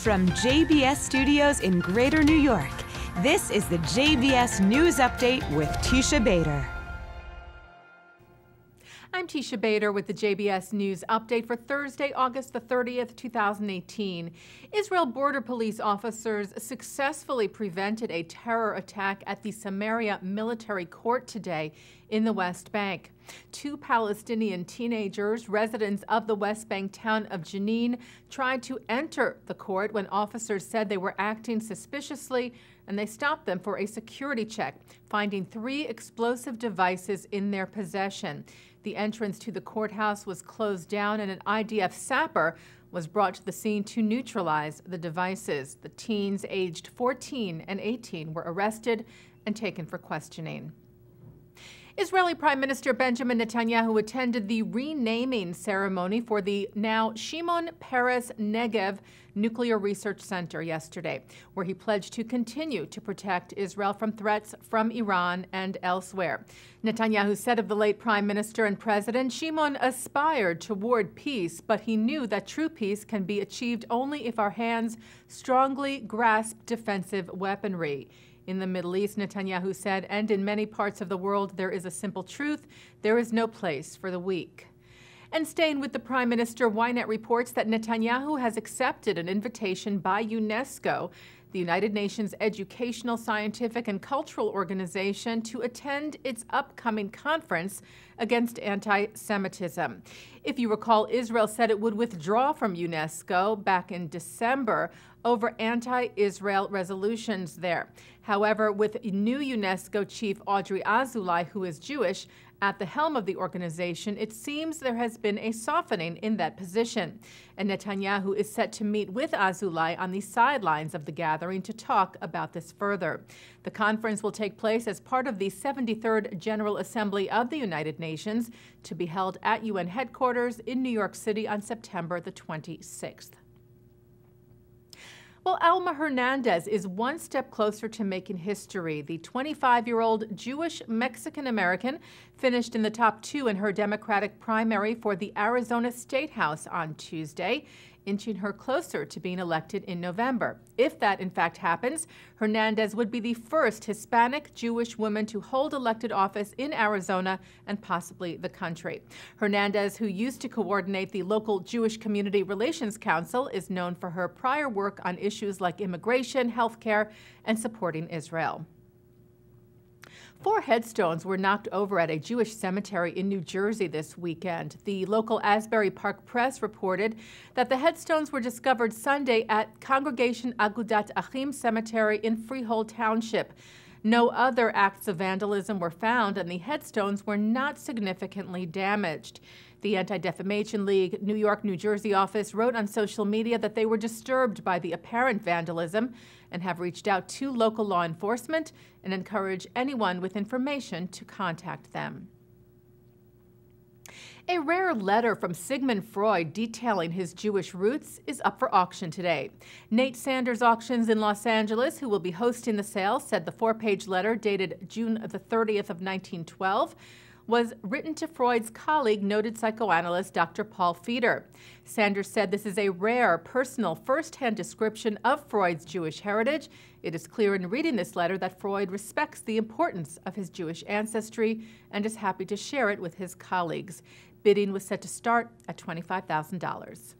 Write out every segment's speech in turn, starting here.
From JBS Studios in Greater New York, this is the JBS News Update with Teisha Bader. I'm Teisha Bader with the JBS News Update for Thursday, August the 30th, 2018. Israel border police officers successfully prevented a terror attack at the Samaria military court today in the West Bank. Two Palestinian teenagers, residents of the West Bank town of Jenin, tried to enter the court when officers said they were acting suspiciously, and they stopped them for a security check, finding 3 explosive devices in their possession. The entrance to the courthouse was closed down, and an IDF sapper was brought to the scene to neutralize the devices. The teens aged 14 and 18 were arrested and taken for questioning. Israeli Prime Minister Benjamin Netanyahu attended the renaming ceremony for the now Shimon Peres Negev Nuclear Research Center yesterday, where he pledged to continue to protect Israel from threats from Iran and elsewhere. Netanyahu said of the late Prime Minister and President, Shimon aspired toward peace, but he knew that true peace can be achieved only if our hands strongly grasp defensive weaponry. In the Middle East, Netanyahu said, and in many parts of the world, there is a simple truth: there is no place for the weak. And staying with the Prime Minister, Ynet reports that Netanyahu has accepted an invitation by UNESCO, the United Nations Educational, Scientific, and Cultural Organization, to attend its upcoming conference against anti-Semitism. If you recall, Israel said it would withdraw from UNESCO back in December over anti-Israel resolutions there. However, with new UNESCO chief Audrey Azoulay, who is Jewish, at the helm of the organization, it seems there has been a softening in that position. And Netanyahu is set to meet with Azoulay on the sidelines of the gathering to talk about this further. The conference will take place as part of the 73rd General Assembly of the United Nations, to be held at UN headquarters in New York City on September the 26th. Well, Alma Hernandez is one step closer to making history. The 25-year-old Jewish Mexican-American finished in the top 2 in her Democratic primary for the Arizona State House on Tuesday, inching her closer to being elected in November. If that in fact happens, Hernandez would be the first Hispanic Jewish woman to hold elected office in Arizona and possibly the country. Hernandez, who used to coordinate the local Jewish Community Relations Council, is known for her prior work on issues like immigration, healthcare, and supporting Israel. 4 headstones were knocked over at a Jewish cemetery in New Jersey this weekend. The local Asbury Park Press reported that the headstones were discovered Sunday at Congregation Agudat Achim Cemetery in Freehold Township. No other acts of vandalism were found, and the headstones were not significantly damaged. The Anti-Defamation League New York, New Jersey office wrote on social media that they were disturbed by the apparent vandalism and have reached out to local law enforcement and encourage anyone with information to contact them. A rare letter from Sigmund Freud detailing his Jewish roots is up for auction today. Nate Sanders Auctions in Los Angeles, who will be hosting the sale, said the 4-page letter dated June the 30th of 1912 was written to Freud's colleague, noted psychoanalyst Dr. Paul Feder. Sanders said this is a rare, personal, first-hand description of Freud's Jewish heritage. It is clear in reading this letter that Freud respects the importance of his Jewish ancestry and is happy to share it with his colleagues. Bidding was set to start at $25,000.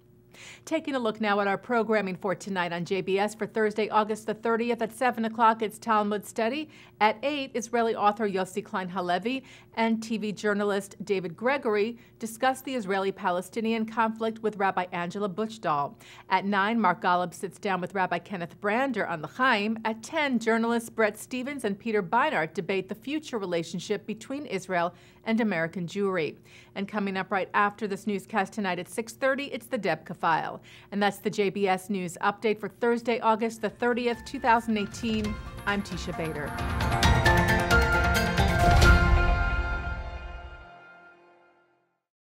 Taking a look now at our programming for tonight on JBS for Thursday, August the 30th at 7 o'clock, it's Talmud Study. At 8, Israeli author Yossi Klein Halevi and TV journalist David Gregory discuss the Israeli-Palestinian conflict with Rabbi Angela Buchdahl. At 9, Mark Golub sits down with Rabbi Kenneth Brander on the Chaim. At 10, journalists Brett Stevens and Peter Beinart debate the future relationship between Israel and American Jewry. And coming up right after this newscast tonight at 6:30, it's the Debka File. And that's the JBS News Update for Thursday, August the 30th, 2018. I'm Teisha Bader.